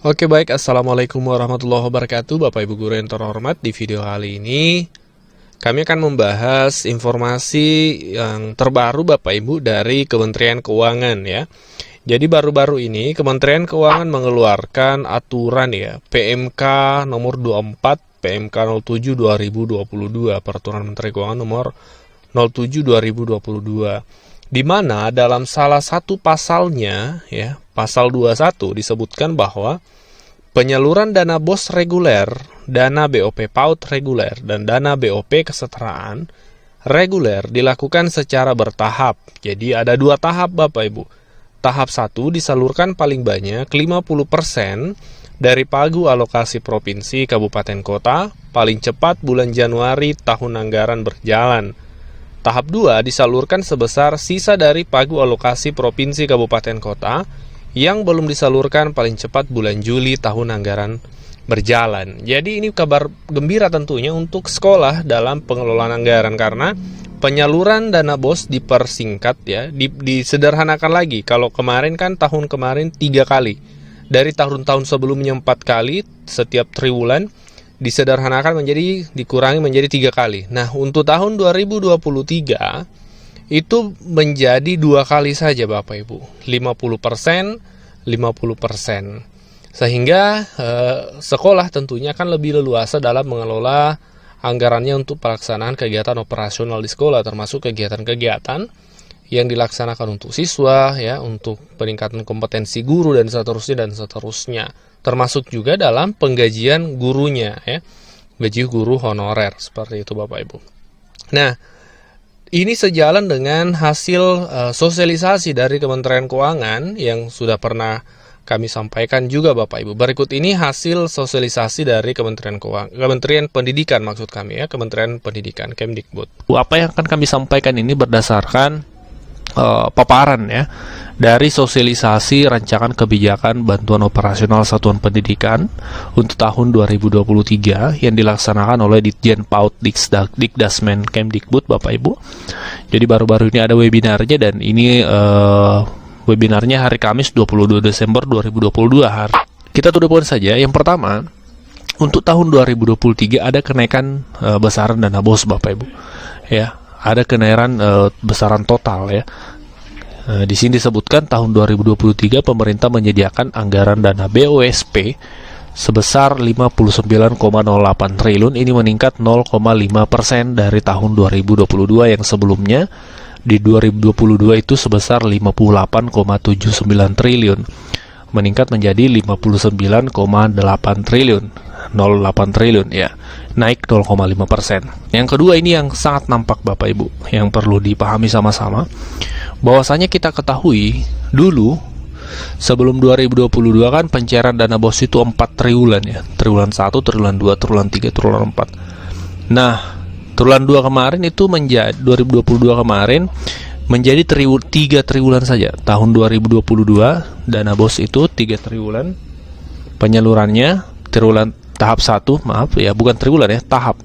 Oke baik, Assalamualaikum warahmatullahi wabarakatuh Bapak Ibu Guru yang terhormat. Di video kali ini kami akan membahas informasi yang terbaru Bapak Ibu dari Kementerian Keuangan ya. Jadi baru-baru ini Kementerian Keuangan mengeluarkan aturan ya PMK nomor 24 PMK 07 2022 Peraturan Menteri Keuangan nomor 07 2022, di mana dalam salah satu pasalnya ya, pasal 21 disebutkan bahwa penyaluran dana BOS reguler, dana BOP PAUD reguler, dan dana BOP kesetaraan reguler dilakukan secara bertahap. Jadi ada dua tahap Bapak Ibu. Tahap 1 disalurkan paling banyak 50% dari pagu alokasi provinsi kabupaten kota paling cepat bulan Januari tahun anggaran berjalan. Tahap 2 disalurkan sebesar sisa dari pagu alokasi provinsi kabupaten kota yang belum disalurkan paling cepat bulan Juli tahun anggaran berjalan. Jadi ini kabar gembira tentunya untuk sekolah dalam pengelolaan anggaran, karena penyaluran dana BOS dipersingkat ya, disederhanakan lagi. Kalau kemarin kan tahun kemarin 3 kali, dari tahun-tahun sebelumnya 4 kali setiap triwulan, disederhanakan menjadi dikurangi menjadi 3 kali. Nah, untuk tahun 2023 itu menjadi 2 kali saja Bapak Ibu, 50%, 50%. Sehingga sekolah tentunya akan lebih leluasa dalam mengelola anggarannya untuk pelaksanaan kegiatan operasional di sekolah, termasuk kegiatan-kegiatan yang dilaksanakan untuk siswa ya, untuk peningkatan kompetensi guru dan seterusnya, termasuk juga dalam penggajian gurunya ya, gaji guru honorer seperti itu Bapak Ibu. Nah, ini sejalan dengan hasil sosialisasi dari Kementerian Keuangan yang sudah pernah kami sampaikan juga Bapak Ibu. Berikut ini hasil sosialisasi dari Kementerian Keuangan, Kementerian Pendidikan maksud kami ya, Kementerian Pendidikan Kemdikbud. Apa yang akan kami sampaikan ini berdasarkan paparan ya dari sosialisasi rancangan kebijakan bantuan operasional satuan pendidikan untuk tahun 2023 yang dilaksanakan oleh Ditjen PAUD Dikdasmen Kemdikbud Bapak Ibu. Jadi baru-baru ini ada webinarnya, dan ini webinarnya hari Kamis 22 Desember 2022 hari. Kita to the point saja. Yang pertama, untuk tahun 2023 ada kenaikan besaran dana BOS Bapak Ibu. Ya, ada kenaikan besaran total ya. Di sini disebutkan tahun 2023 pemerintah menyediakan anggaran dana BOSP sebesar 59,08 triliun. Ini meningkat 0,5% dari tahun 2022 yang sebelumnya di 2022 itu sebesar 58,79 triliun, meningkat menjadi 59,8 triliun, 08 triliun ya, naik 0,5%. Yang kedua, ini yang sangat nampak Bapak Ibu, yang perlu dipahami sama-sama, bahwasanya kita ketahui dulu sebelum 2022 kan pencairan dana BOS itu 4 triwulan ya, triwulan 1, triwulan 2, triwulan 3, triwulan 4. Nah, triwulan 2 kemarin itu menjadi 2022 kemarin menjadi 3 triwulan saja. Tahun 2022 dana BOS itu 3 triwulan penyalurannya. Triwulan tahap 1, maaf ya, bukan triwulan ya, tahap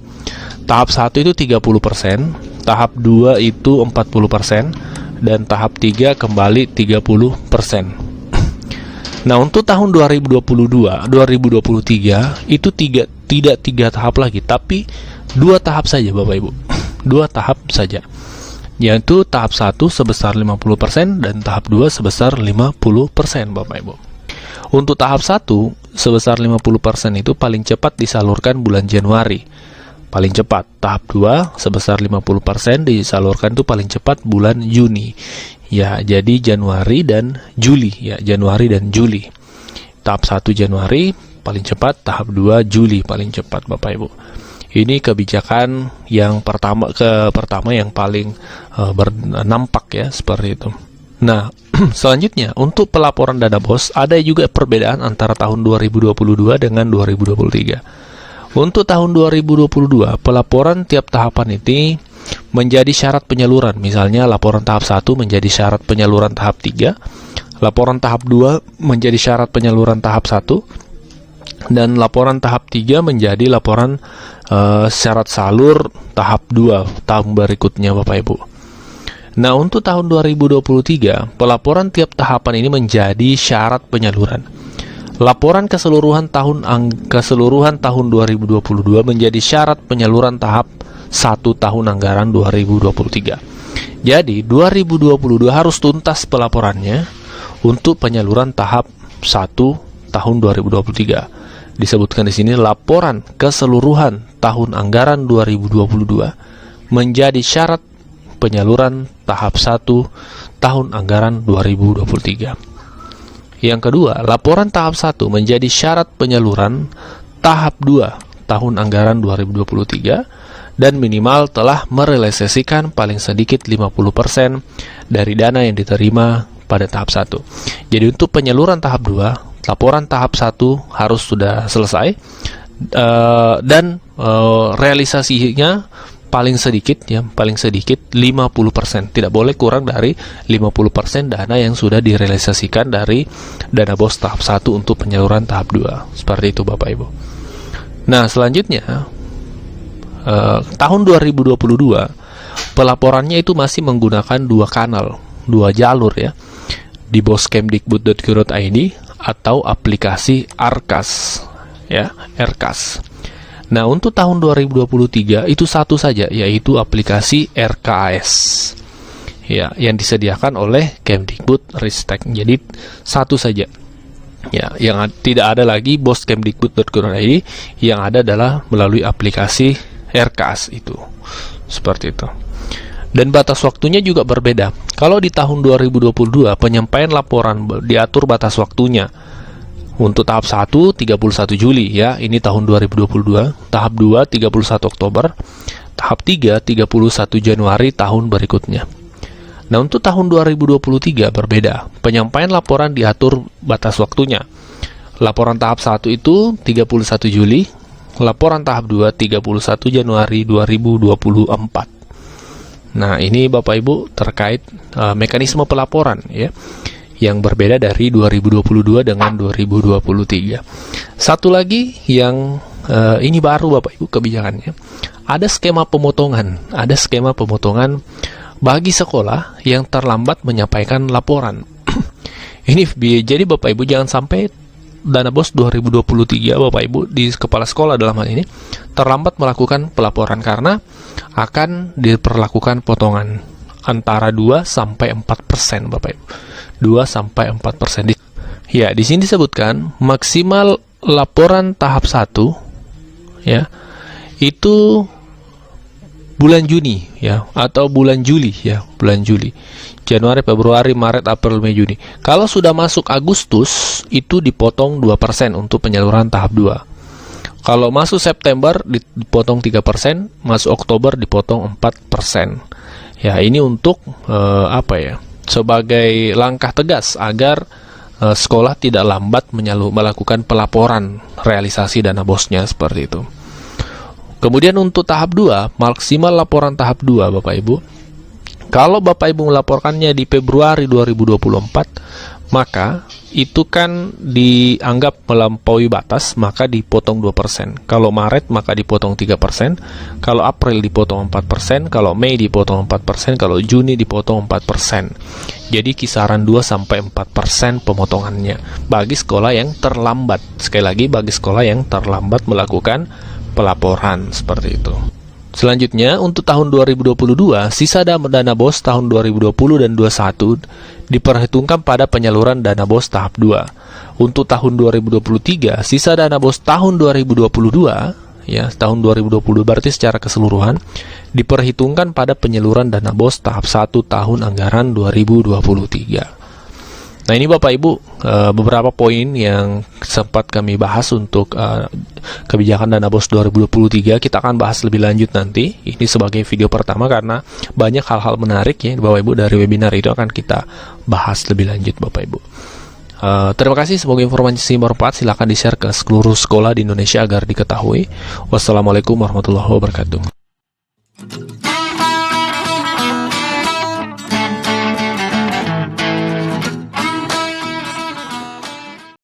1 itu 30%, tahap 2 itu 40%, dan tahap 3 kembali 30%. Nah, untuk tahun 2023 itu tidak 3 tahap lagi, tapi 2 tahap saja Bapak Ibu. 2 tahap saja, yaitu tahap 1 sebesar 50% dan tahap 2 sebesar 50% Bapak Ibu. Untuk tahap 1 sebesar 50% itu paling cepat disalurkan bulan Januari, paling cepat. Tahap 2 sebesar 50% disalurkan itu paling cepat bulan Juni. Ya, jadi Januari dan Juli ya, Januari dan Juli. Tahap 1 Januari paling cepat, tahap 2 Juli paling cepat Bapak Ibu. Ini kebijakan yang pertama yang paling bernampak ya, seperti itu. Nah, selanjutnya untuk pelaporan dana BOS ada juga perbedaan antara tahun 2022 dengan 2023. Untuk tahun 2022, pelaporan tiap tahapan ini menjadi syarat penyaluran. Misalnya laporan tahap 1 menjadi syarat penyaluran tahap 3, laporan tahap 2 menjadi syarat penyaluran tahap 1, dan laporan tahap 3 menjadi laporan syarat salur tahap 2 tahun berikutnya Bapak Ibu. Nah, untuk tahun 2023, pelaporan tiap tahapan ini menjadi syarat penyaluran. Laporan keseluruhan tahun 2022 menjadi syarat penyaluran tahap 1 tahun anggaran 2023. Jadi 2022 harus tuntas pelaporannya untuk penyaluran tahap 1 tahun 2023. Disebutkan di sini laporan keseluruhan tahun anggaran 2022 menjadi syarat penyaluran tahap 1 tahun anggaran 2023. Yang kedua, laporan tahap 1 menjadi syarat penyaluran tahap 2 tahun anggaran 2023 dan minimal telah merealisasikan paling sedikit 50% dari dana yang diterima pada tahap 1. Jadi untuk penyaluran tahap 2, laporan tahap 1 harus sudah selesai dan realisasinya paling sedikit 50%, tidak boleh kurang dari 50% dana yang sudah direalisasikan dari dana BOS tahap 1 untuk penyaluran tahap 2. Seperti itu Bapak Ibu. Nah, selanjutnya tahun 2022 pelaporannya itu masih menggunakan 2 kanal, 2 jalur ya, di boskemdikbud.go.id atau aplikasi RKAS ya, RKAS. Nah, untuk tahun 2023 itu satu saja, yaitu aplikasi RKAS ya, yang disediakan oleh Kemdikbud Ristek. Jadi satu saja ya, yang tidak ada lagi boskemdikbud.go.id, yang ada adalah melalui aplikasi RKAS itu. Seperti itu. Dan batas waktunya juga berbeda. Kalau di tahun 2022 penyampaian laporan diatur batas waktunya. Untuk tahap 1 31 Juli ya, ini tahun 2022. Tahap 2 31 Oktober. Tahap 3 31 Januari tahun berikutnya. Nah, untuk tahun 2023 berbeda. Penyampaian laporan diatur batas waktunya. Laporan tahap 1 itu 31 Juli, laporan tahap 2 31 Januari 2024. Nah, ini Bapak Ibu terkait mekanisme pelaporan ya, yang berbeda dari 2022 dengan 2023. Satu lagi yang ini baru Bapak Ibu kebijakannya. Ada skema pemotongan bagi sekolah yang terlambat menyampaikan laporan. Ini jadi Bapak Ibu jangan sampai dana BOS 2023 Bapak Ibu di kepala sekolah dalam hal ini terlambat melakukan pelaporan karena akan diperlakukan potongan antara 2-4% Bapak Ibu. 2-4%. Ya, di sini disebutkan maksimal laporan tahap 1 ya, itu bulan Juni ya, atau bulan Juli ya, bulan Juli. Januari, Februari, Maret, April, Mei, Juni. Kalau sudah masuk Agustus itu dipotong 2% untuk penyaluran tahap 2. Kalau masuk September dipotong 3%, masuk Oktober dipotong 4%. Ya, ini untuk sebagai langkah tegas agar sekolah tidak lambat melakukan pelaporan realisasi dana BOS-nya seperti itu. Kemudian untuk tahap 2, maksimal laporan tahap 2 Bapak Ibu. Kalau Bapak Ibu melaporkannya di Februari 2024, maka itu kan dianggap melampaui batas, maka dipotong 2%. Kalau Maret maka dipotong 3%, kalau April dipotong 4%, kalau Mei dipotong 4%, kalau Juni dipotong 4%. Jadi kisaran 2-4% pemotongannya bagi sekolah yang terlambat. Sekali lagi, bagi sekolah yang terlambat melakukan pelaporan seperti itu. Selanjutnya, untuk tahun 2022, sisa dana BOS tahun 2020 dan 2021 diperhitungkan pada penyaluran dana BOS tahap 2. Untuk tahun 2023, sisa dana BOS tahun 2022, ya, tahun 2020 berarti secara keseluruhan, diperhitungkan pada penyaluran dana BOS tahap 1 tahun anggaran 2023. Nah, ini Bapak Ibu beberapa poin yang sempat kami bahas untuk kebijakan dana BOS 2023. Kita akan bahas lebih lanjut nanti. Ini sebagai video pertama karena banyak hal-hal menarik ya Bapak Ibu dari webinar itu akan kita bahas lebih lanjut Bapak Ibu. Terima kasih, semoga informasi bermanfaat. Silakan di-share ke seluruh sekolah di Indonesia agar diketahui. Wassalamualaikum warahmatullahi wabarakatuh.